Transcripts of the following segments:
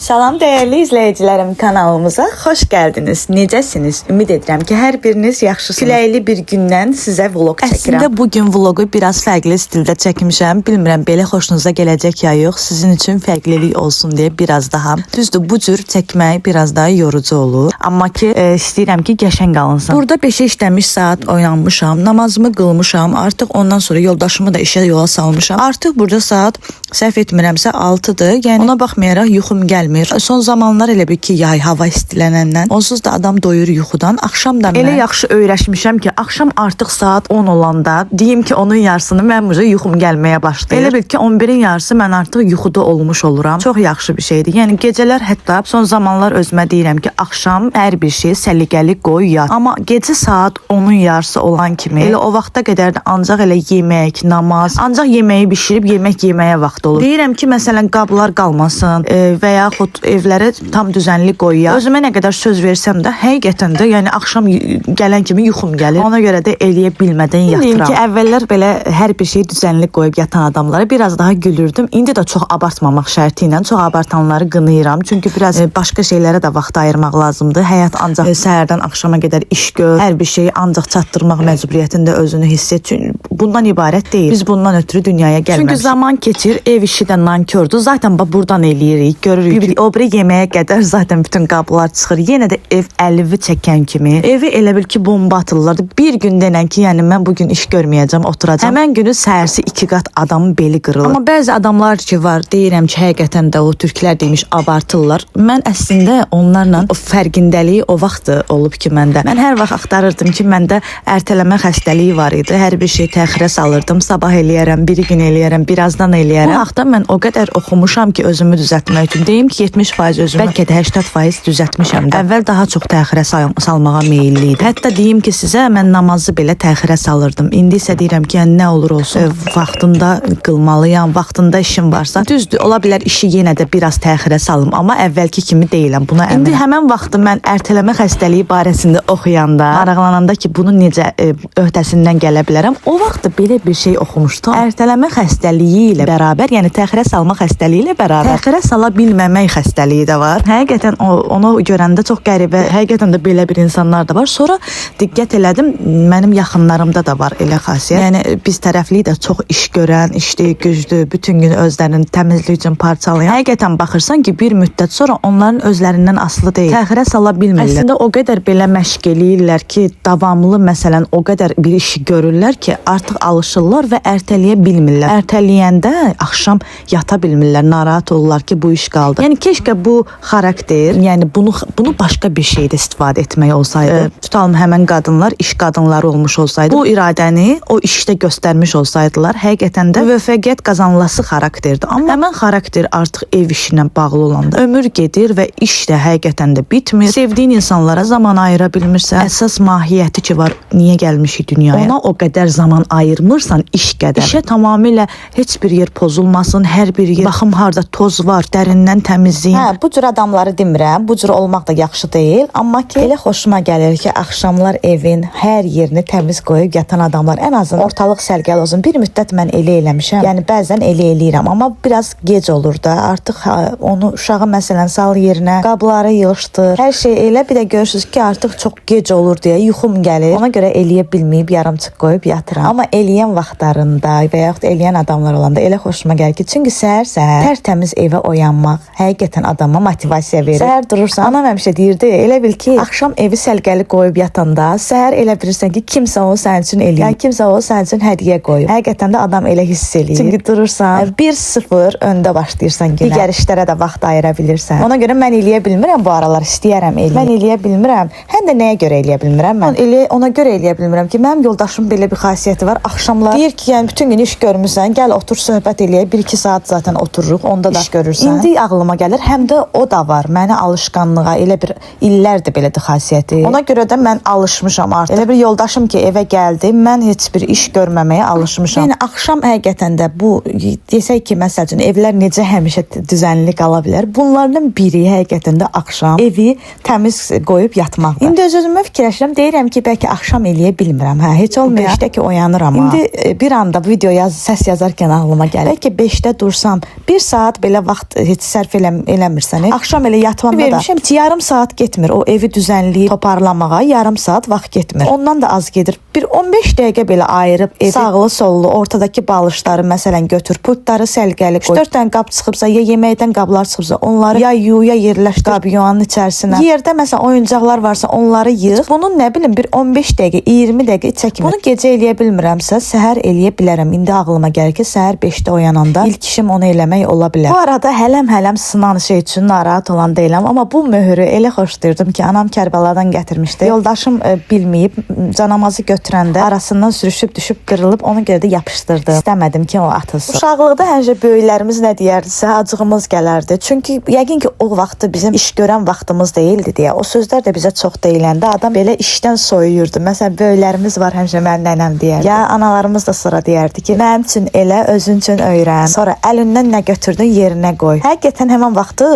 Salam dəyərli izləyicilərim, kanalımıza xoş gəldiniz. Necəsiniz? Ümid edirəm ki, hər biriniz yaxşısınız. Küləkli bir gündən sizə vlog çəkirəm. Əslində bugün vlogu biraz fərqli stildə çəkmişəm. Bilmirəm belə xoşunuza gələcək ya yox. Sizin üçün fərqlilik olsun deyə biraz daha. Düzdür, bu cür çəkmək biraz daha yorucu olur. Amma ki istəyirəm ki, qəşəng alınsın. Burada 5-ə işləmiş saat oyanmışam, namazımı qılmışam. Artıq ondan sonra yoldaşımı da işə yola salmışam. Artıq burada saat səhv etmirəmsə 6-dır. Yəni ona baxmayaraq yuxum gəlmir. Son zamanlar elə bir ki, yay hava istilənəndən onsuz da adam doyur yuxudan. Axşam da mən elə yaxşı öyrəşmişəm ki, axşam artıq saat 10 olanda deyim ki, onun yarısını mən yuxum gəlməyə başlayır. Elə bil ki, 11-in yarısı mən artıq yuxuda olmuş oluram. Çox yaxşı bir şeydir. Yəni gecələr hətta son zamanlar özümə deyirəm ki, axşam hər bir şey səliqəli qoy yat. Amma gecə saat 10-un yarısı olan kimi elə o vaxta qədər də ancaq elə yemək, namaz, ancaq yeməyi bişirib yemək yeməyə vaxt olur. Deyirəm ki, məsələn qablar qalmasın və ya evlərə tam düzənli qoyaq. Özümə nə qədər söz versəm də həqiqətən də yəni axşam gələn kimi yuxum gəlir. Ona görə də eləyə bilmədən yatıram. Deyim ki, əvvəllər belə hər bir şey düzənli qoyub yatan adamlara biraz daha gülürdüm. İndi də çox abartmamaq şərti ilə çox abartanları qınayıram. Çünki biraz başqa şeylərə də vaxt ayırmaq lazımdır. Həyat ancaq səhərdən axşama qədər iş gör, hər bir şeyi ancaq çatdırmaq məcburiyyətində özünü hiss et. Çünki bundan ibarət deyil. Biz bundan ötürü dünyaya gəlməmişik. Çünki zaman keçir, ev işi də nankördür. Zaten buradan eləyirik, görürük. O biri yeməyə qədər zaten bütün qablar çıxır. Yenə də ev əlvi çəkən kimi. Evi elə bil ki, bomba atırlardı. Bir gün denən ki, yəni mən bugün iş görməyəcəm, oturacam. Həmən günü səhərsi 2 qat adamın beli qırılır. Amma bəzi adamlar ki var, deyirəm ki, həqiqətən də o türklər demiş abartırlar. Mən əslində onlarla o fərqindəliyi o vaxt olub ki, məndə. Mən hər vaxt axtarırdım ki, məndə ertələmə xəstəliyi var idi. Hər bir şey təxirə salırdım. Sabah eləyərəm, bir gün eləyərəm, birazdan eləyərəm. Bu haqda mən o qədər oxumuşam ki, özümü düzəltmək üçün. Deyim ki, 70% özümü, bəlkə də 80% düzəltmişəm də. Əvvəl daha çox təxirə salmağa meyilli idi. Hətta deyim ki, sizə mən namazı belə təxirə salırdım. İndi isə deyirəm ki, yəni nə olur olsun, vaxtında qılmalıyam, vaxtında işim varsa. Düzdür, ola bilər işi yenə də biraz təxirə salım, amma əvvəlki kimi deyiləm, buna əminəm. İndi həmən vaxtı mən ertələmə xəstəliyi barəsində oxuyanda, maraqlananda ki, bunu necə öhdəsindən gələ bilərəm, o vaxt belə bir şey oxumuşdum. Ertələmə xəstəliyi ilə bərabər, yəni təxirə salma xəstəliyi ilə bərabər təxirə sala bilməmək xəstəliyi də var. Həqiqətən onu görəndə çox qəribə, həqiqətən də belə bir insanlar da var. Sonra diqqət elədim, mənim yaxınlarımda da var elə xasiyyət. Yəni biz tərəfli də çox iş görən, işli, güclü, bütün gün özlərinin təmizlik üçün parçalayan. Həqiqətən baxırsan ki, bir müddət sonra onların özlərindən asılı deyil. Təxirə sala bilmirlər. Əslində o qədər belə məşq eləyirlər ki, davamlı məsələn o qədər bir işi görürlər ki, artıq alışırlar və ertələyə bilmirlər. Ertələyəndə axşam yata bilmirlər, narahat olurlar ki, bu iş qaldı. Yəni keşkə bu xarakter, yəni bunu başqa bir şeydə istifadə etmək olsaydı, tutalım həmən qadınlar iş qadınları olmuş olsaydı, bu iradəni o işdə göstərmiş olsaydılar, həqiqətən də müvəffəqiyyət qazanılası xarakterdir. Amma həmən xarakter artıq ev işinə bağlı olanda ömür gedir və iş də həqiqətən də bitmir. Sevdiyin insanlara zaman ayıra bilmirsən. Əsas mahiyyəti ki var, niyə gəlmişik dünyaya? Ona o qədər zaman ayırmırsan iş qədər. İşə tamamilə heç bir yer pozulmasın, hər bir yer baxım harda toz var, dərindən təmizləyin. Hə, bu cür adamları demirəm, bu cür olmaq da yaxşı deyil, amma ki elə xoşuma gəlir ki, axşamlar evin hər yerini təmiz qoyub yatan adamlar, ən azından ortalıq sərgəli olsun. Bir müddət mən elə eləmişəm. Yəni bəzən elə eləyirəm, amma biraz gec olur da. Artıq onu uşağı məsələn sal yerinə, qabları yığışdır. Hər şey elə, bir də görürsüz ki, artıq çox gec olur deyə yuxum gəlir. Ona görə eləyə bilməyib yarımçıq qoyub yatıram. Amma eləyən vaxtlarında və yaxud eləyən adamlar olanda elə xoşuma gəlir ki, çünki səhər-səhər tərtəmiz evə oyanmaq həqiqətən adama motivasiya verir. Səhər durursan, anam həmişə deyirdi, elə bil ki, axşam evi səlqəli qoyub yatanda, səhər elə bilirsən ki, kimsə o sənin üçün eləyir. Yəni kimsə o sənin üçün hədiyyə qoyub. Həqiqətən də adam elə hiss eləyir. Çünki durursan, 1-0 öndə başlayırsan yenə. Digər işlərə də vaxt ayıra bilirsən. Ona görə mən eləyə bilmirəm bu aralar, istəyərəm eləyim. Mən eləyə bilmirəm. Həm də nəyə görə eləyə bilmirəm mən? Ona görə eləyə bilmirəm ki, mənim yoldaşım belə bir xasiyyəti var. Axşamlar deyir ki, yəni bütün gün iş görmüsən, gəl otur söhbət eləyək. 1-2 saat zaten otururuq, onda da iş görürsən. İndi ağlıma gəlir, həm də o da var. Mənə alışqanlığa elə bir illərdir belədir xasiyyəti. Ona görə də mən alışmışam artıq. Elə bir yoldaşım ki, evə gəldi, mən heç bir iş görməməyə alışmışam. Yəni axşam həqiqətən də bu desək ki, məsəl üçün evlər necə həmişə düzənli qala bilər. Bunlardan biri həqiqətən də axşam evi təmiz qoyub yatmaqdır. İndi özümə fikirləşirəm, deyirəm ki, bəlkə axşam eləyə bilmirəm. Hə, heç olmaya işdə ki, oyanıram. İndi bir anda video səs yazarkən ağlıma gəlir ki, 5-də dursam, 1 saat belə vaxt heç sərf eləməyəm. eləmirsən. Axşam elə yatmanda vermişəm ki, yarım saat getmir. O evi düzənləyib toparlamağa yarım saat vaxt getmir. Ondan da az gedir. Bir 15 dəqiqə belə ayırıb evi sağlı sollu ortadakı balışları məsələn götür, pultları səliqəli qoy. 4 dənə qab çıxıbsa, ya yeməkdən qablar çıxıbsa, onları ya yu, ya yerləşdir qab yuanın içərisinə. Yerdə məsələn oyuncaqlar varsa, onları yığ. Bunu nə bilim bir 15 dəqiqə, 20 dəqiqə çəkmir. Bunu gecə eləyə bilmirəmsə, səhər eləyə bilərəm. İndi ağlıma gəlir ki, səhər 5-də oyananda ilk işim onu eləmək ola bilər. Bu arada hələm sınan şey üçün narahat olan deyiləm, amma bu möhürü elə xoşlayırdım ki, anam Kərbəladan gətirmişdi. Yoldaşım bilməyib, canamazı götürəndə arasından sürüşüb düşüb qırılıb, ona görə də yapışdırdım. İstəmədim ki, o atılsın. Uşaqlıqda həmişə böyüklərimiz nə deyərdisə, acığımız gələrdi. Çünki yəqin ki, o vaxtı bizim iş görən vaxtımız deyildi deyə. O sözlər də bizə çox deyiləndə adam belə işdən soyuyurdu. Məsələn, böyüklərimiz var, həmişə mən nənəm deyər. Ya analarımız da sonra deyərdi ki, mənim üçün elə, özün üçün öyrən. Sonra əlindən nə götürdün, yerinə qoy. Həqiqətən həmin vaxtı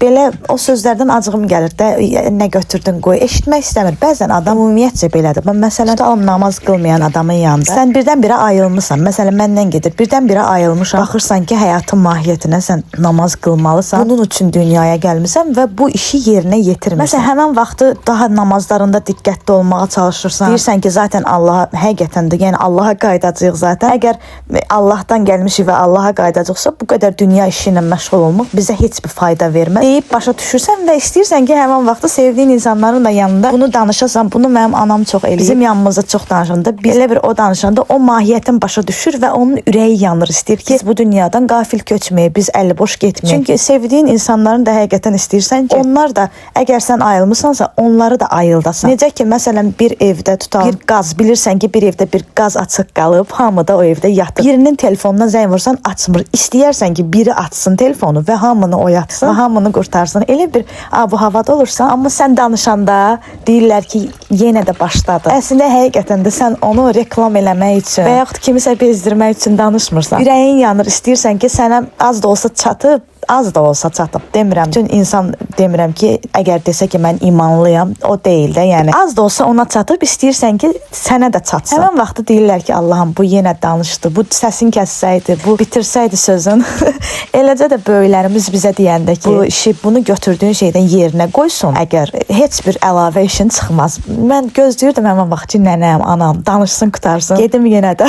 belə o sözlərdən acığım gəlir də, nə götürdün, qoy. Eşitmək istəmir. Bəzən adam ümumiyyətcə belədir. Məsələn, tutalım namaz qılmayan adamın yanında. Sən birdən-birə ayılmısan. Məsələn, məndən gedir. Birdən-birə ayılmışam. Baxırsan ki, həyatın mahiyyətinə sən namaz qılmalısan. Bunun üçün dünyaya gəlmisən və bu işi yerinə yetirmirsən. Məsələn, həmin vaxtı daha namazlarında diqqətli olmağa çalışırsan. Deyirsən ki, zaten Allaha həqiqətən də, yəni Allaha qayıdacağıq zaten. Əgər Allahdan gəlmişik və Allaha qayıdacaqsa, bu qədər dünya işi ilə məşğul olmaq bizə heç bir fayda verməz. Deyib başa düşürsən və istəyirsən ki, həmin vaxtı sevdiyin insanların da yanında bunu danışasan. Bunu mənim anam çox eləyir. Bizim yanımızda çox danışanda, belə bir o danışanda o mahiyyətin başa düşür və onun ürəyi yanır. İstəyir ki, biz bu dünyadan qafil köçməyək, biz əli boş getməyək. Çünki sevdiyin insanların da həqiqətən istəyirsən ki, onlar da əgər sən ayılmısansa, onları da ayıldasan. Necə ki, məsələn, bir evdə tutalım, bir qaz, bilirsən ki, bir evdə bir qaz açıq qalıb, hamı da o evdə yatır. Birinin telefonuna zəng vursan, açmır. İstəyərsən ki, biri açsın telefonu və hamını oyatsın, və hamını qurtarsın. Elə bir bu havada olursan, amma sən danışanda deyirlər ki, yenə də başladı. Əslində həqiqətən də sən onu reklam eləmək üçün və yaxud kimisə bezdirmək üçün danışmırsan. Ürəyin yanır, istəyirsən ki, sənə az da olsa çatıb, az da olsa çatıb. Demirəm, bütün insan demirəm ki, əgər desə ki, mən imanlıyam, o deyil də, yəni. Az da olsa ona çatıb, istəyirsən ki, sənə də çatsın. Həmin vaxtı deyirlər ki, Allahım, bu yenə danışdı, bu səsin kəssəydi, bu bitirsəydi sözün. Eləcə də böyüklərimiz bizə deyəndə ki, bu işi, bunu götürdüyün şeydən yerinə qoysun, əgər heç bir əlavə işin çıxmaz. Mən gözləyirdim həmin vaxt ki, nənəm, anam danışsın, qutarsın. Gedim yenə də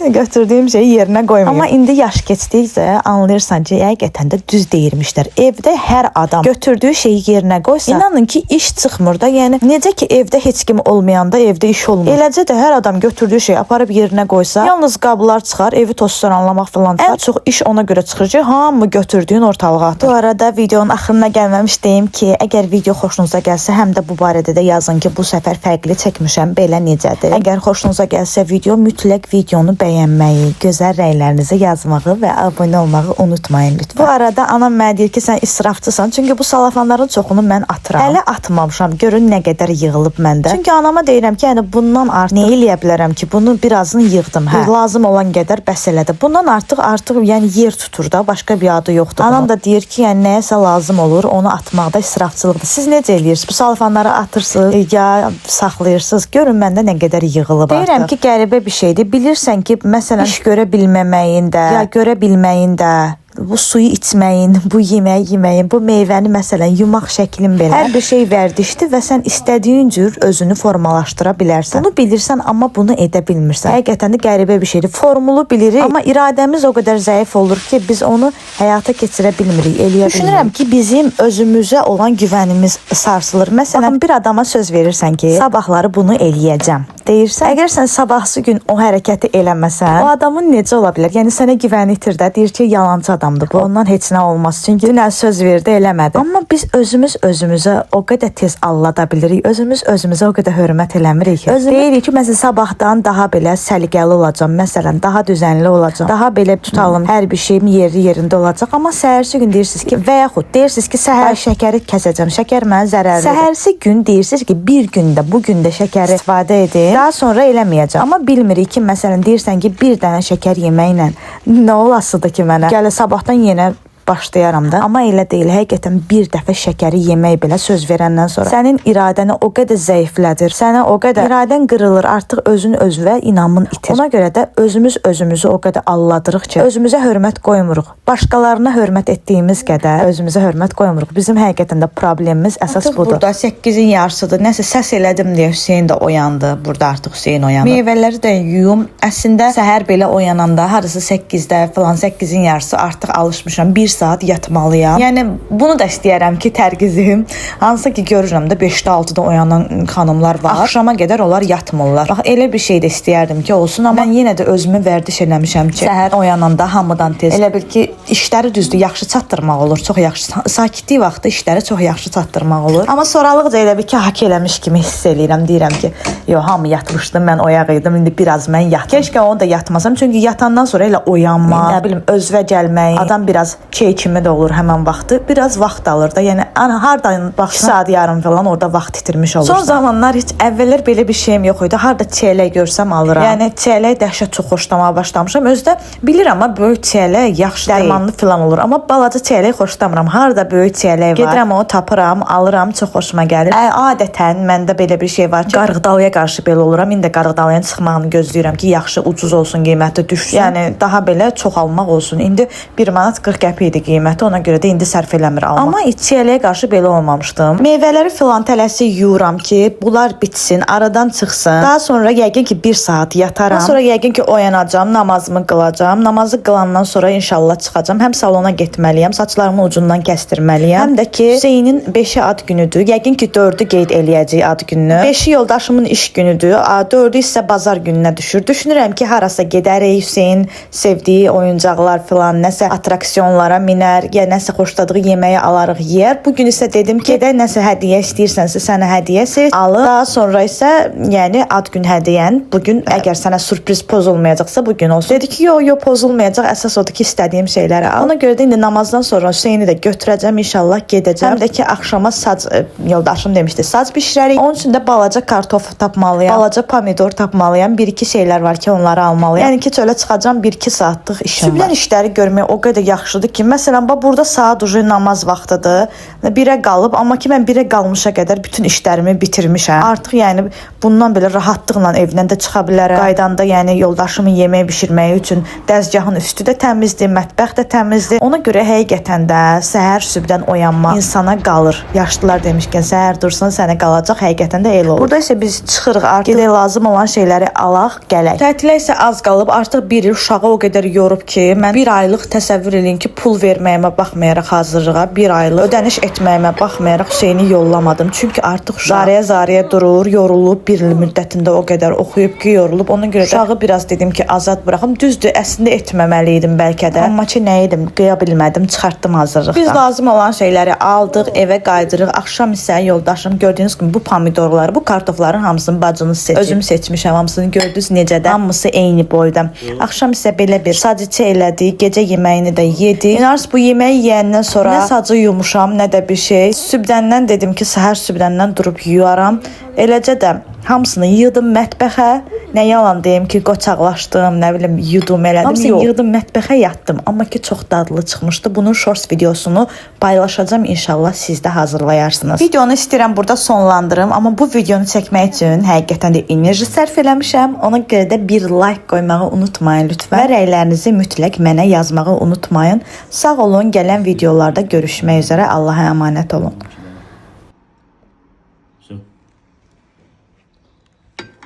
götürdüyüm şeyi yerinə qoymayım. Amma indi yaş keçdikcə anlayırsan ki, həqiqətən də düz deyirmişlər. Evdə hər adam götürdüyü şeyi yerinə qoysa, inanın ki, iş çıxmır da. Yəni necə ki, evdə heç kim olmayanda evdə iş olmur. Eləcə də hər adam götürdüyü şeyi aparıb yerinə qoysa, yalnız qablar çıxar, evi toz-soranlamaq falan çıxar. Ən çox iş ona görə çıxır ki, hamı götürdüyün ortalığa atır. Bu arada videonun axırına gəlməmiş deyim ki, əgər video xoşunuza gəlsə, həm də bu barədə də yazın ki, bu səfər fərqli çəkmişəm, belə necədir. Əgər xoşunuza gəlsə video, mütləq videonu bəyənməyi, gözəl rəylərinizi yazmağı və abunə olmağı unutmayın lütfən. Bu arada anam mənə deyir ki, sən israfçısan, çünki bu salafanların çoxunu mən atıram. Hələ atmamışam, görün nə qədər yığılıb məndə. Çünki anama deyirəm ki, yəni bundan artıq nə eləyə bilərəm ki, bunu birazını yığdım, hə. Lazım olan qədər bəs elədi. Bundan artıq yəni yer tutur da, başqa bir adı yoxdur. Anam da deyir ki, yəni nəyəsə lazım olur, onu atmaqda israfçılıqdır. Siz necə eləyirsiniz? Bu salafanları atırsınız, ya saxlayırsınız. Görün məndə nə qədər yığılıb artıq. Deyirəm ki, qəribə bir şeydir. Bilirsən ki, məsələn, iş görə bilməməyin də, ya görə bilməyin də, bu suyu içməyin, bu yeməyi yeməyin, bu meyvəni məsələn yumaq şəklin belə. Hər bir şey vərdişdir və sən istədiyin cür özünü formalaşdıra bilərsən. Bunu bilirsən, amma bunu edə bilmirsən. Həqiqətən də qəribə bir şeydir. Formulu bilirik, amma iradəmiz o qədər zəif olur ki, biz onu həyata keçirə bilmirik, eləyə bilmirik. Düşünürəm ki, bizim özümüzə olan güvənimiz sarsılır. Məsələn, bir adama söz verirsən ki, sabahları bunu eləyəcəm. Deyirsən, əgər sən sabahsı gün o hərəkəti eləməsən, o adamın necə ola bilər? Yəni sənə güvəni itir də, deyir ki, yalancı adamdır bu. Ondan heç nə olmaz. Çünki dünən söz verdi, eləmədi. Amma biz özümüz özümüzə o qədər tez allada bilirik. Özümüz özümüzə o qədər hörmət eləmirik. Deyirik ki, məsələn, sabahdan daha belə səliqəli olacam. Məsələn, daha düzənli olacam. Daha belə tutalım, hər bir şeyim yerində olacaq. Amma səhərsi gün deyirsiniz ki, və yaxud deyirsiniz ki, səhər şəkəri kəsəcəm. Şəkər mənə zərərlidir. Səhərsi gün deyirsiniz ki, bir gündə, bu gündə şəkəri istifadə edin. Daha sonra eləməyəcəm. Amma bilmirik ki, məsələn, deyirsən ki, bir dənə şəkər yeməklə nə olasıdır ki, mənə gələ sabahdan yenə başlayaram da. Amma elə deyil. Həqiqətən bir dəfə şəkəri yemək belə söz verəndən sonra sənin iradəni o qədər zəiflədir. Sənə o qədər iradən qırılır, artıq özün özünə inamın itir. Ona görə də özümüz özümüzü o qədər alladırıq ki, özümüzə hörmət qoymuruq. Başqalarına hörmət etdiyimiz qədər özümüzə hörmət qoymuruq. Bizim həqiqətən də problemimiz əsas budur. Burada 8-in yarısıdır. Nəsə səs elədim deyə Hüseyn də oyandı. Burada artıq Hüseyn oyandı. Meyvələri də yuyum. Əslində səhər belə oyananda harısı 8-də falan 8-in yarısı artıq alışmışam. 1 saat yatmalıyam. Yəni bunu da istəyərəm ki, tərgizim. Hansı ki görürəm də 5-də 6-da oyanan xanımlar var. Axşama qədər onlar yatmırlar. Bax elə bir şey də istəyərdim ki, olsun, amma mən yenə də özümü vərdiş eləmişəm ki, səhər oyananda hamıdan tez. Elə bil ki, işləri düzdür, yaxşı çatdırmaq olur, çox yaxşı. Sakitlik vaxtı işləri çox yaxşı çatdırmaq olur. Amma sonralıqca elə bir ki, hak eləmiş kimi hiss eləyirəm. Deyirəm ki, yo, hamı yatmışdım, mən oyaq idim, indi biraz mən yatdım. Keşke onu da yatmasam, çünki yatandan sonra elə oyanma, nə bilim, özvə gəlmək, adam biraz kimi də olur həmən vaxtı, biraz vaxt alır da. Yəni hardan baxsan 2 saat yarım falan orada vaxt itirmiş olursan. Son zamanlar heç əvvəllər belə bir şeyim yox idi. Harda çiyələk görsəm alıram. Yəni çiyələk dəhşət çox xoşlamağa başlamışam. Özdə bilirəm, amma böyük çiyələk yaxşı dərmanlı falan olur. Amma balaca çiyələk xoşlamıram. Harda böyük çiyələk var, gedirəm onu tapıram, alıram, çox xoşuma gəlir. Adətən məndə belə bir şey var ki, qarğıdalıya qarşı belə oluram. İndi qarğıdalıya çıxmağını gözləyirəm ki, yaxşı ucuz olsun, qiyməti düşsün. Yəni daha belə çox almaq olsun. İndi 1 manat 40 qəpik idi qiyməti, ona görə də indi sərf eləmir almaq. Amma çiyələyə qarşı belə olmamışdım. Meyvələri filan tələsi yuyuram ki, bunlar bitsin, aradan çıxsın. Daha sonra yəqin ki 1 saat yataram. Daha sonra yəqin ki oyanacam, namazımı qılacam. Namazı qılandan sonra inşallah çıxacam. Həm salona getməliyəm, saçlarımı ucundan kəstirməliyəm. Həm də ki Hüseynin 5-i ad günüdür. Yəqin ki 4-ü qeyd eləyəcək ad gününü. 5-i yoldaşımın iş günüdür. 4-ü isə bazar gününə düşür. Düşünürəm ki, harasa gedərik, Hüseyn sevdiyi oyuncaqlar filan, nəsə atraksiyonlara minər, ya nəsə xoşladığı yeməyi alarıq, yeyər. Bu gün isə dedim ki, də nəsə hədiyyə istəyirsənsə sənə hədiyyə seç, alır. Daha sonra isə yəni ad gün hədiyyən bu gün əgər sənə sürpriz pozulmayacaqsa bu gün olsun. Dedi ki, yo pozulmayacaq. Əsas odur ki, istədiyim şeyləri al. Ona görə də indi namazdan sonra Hüseyni də götürəcəm, inşallah gedəcəm. Həm də ki axşama sac yoldaşım demişdi, sac bişirərik. Onun üçün də balaca kartof tapmalıyam, balaca pomidor tapmalıyam. 1-2 şeylər var ki, onları almalıyam. Yəni ki, çölə çıxacam, 1-2 saatlıq işim var. Sübdən işləri görmək o qədər yaxşıdır ki, məsələn, burada saat ucu namaz vaxtıdır. 1-ə qalıb, amma ki mən 1-ə qalmışa qədər bütün işlərimi bitirmişəm. Artıq yəni bundan belə rahatlıqla evdən də çıxa bilərəm. Qaydanda yəni yoldaşımın yemək bişirməyi üçün dəzgahın üstü də təmizdir, mətbəx də təmizdir. Ona görə həqiqətən də səhər sübdən oyanmaq insana qalır. Yaşlılar demişkən səhər dursan sənə qalacaq, həqiqətən də elə olur. Burada isə biz çıxırıq, artıq gedək lazım olan şeyləri alaq, gələk. Tətilə isə az qalıb, artıq bir il uşağı o qədər yorub ki, mən 1 aylıq təsəvvür edin ki, pul verməyimə baxmayaraq hazırlığa, 1 aylıq ödəniş etməyimə baxmayaraq Hüseyni yollamadım. Çünki artıq zarıya durur, yorulub, 1 il müddətində o qədər oxuyub ki, yorulub. Ona görə də uşağı biraz dedim ki, azad buraxım. Düzdür, əslində etməməli idim bəlkə də. Amma ki, nə edim, qıya bilmədim, çıxartdım hazırlıqdan. Biz lazım olan şeyləri aldıq, evə qaydırıq. Axşam isə yoldaşım gördüyünüz kimi bu pomidorları, bu kartofların hamısını bacınız seçib. Özüm seçmişəm, hamısını gördünüz necə də. Hamısı eyni boyda. Axşam isə belə bir saciçə elədik, gecə yeməyini də yedik. İnanırsınız bu yeməyi yeyəndən sonra nə sacı yumuşam, nə də bir şey. Sübdəndən dedim ki, səhər sübdəndən durub yuyaram. Eləcə də hamısını yığdım mətbəxə. Nə yalan deyim ki, qoçaqlaşdım, nə bilim, yudum elədim. Hamısını yığdım mətbəxə, yatdım. Amma ki, çox dadlı çıxmışdı. Bunun shorts videosunu paylaşacağım, inşallah siz də hazırlayarsınız. Videonu istəyirəm burada sonlandırım, amma bu videonu çəkmək üçün həqiqətən də enerji sərf eləmişəm. Ona görə də bir like qoymağı unutmayın lütfən. Və rəylərinizi mütləq mənə yazmağı unutmayın. Sağ olun, gələn videolarda görüşmək üzrə. Allah'a əmanət olun.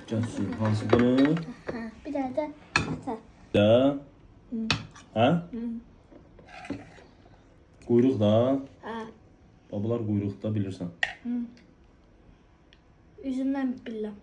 Cansu, hansı bunu? Bir tane de ata. Da. Ha? Quyruq da. Ha. Babalar quyruqda bilirsən. Üzümden billah.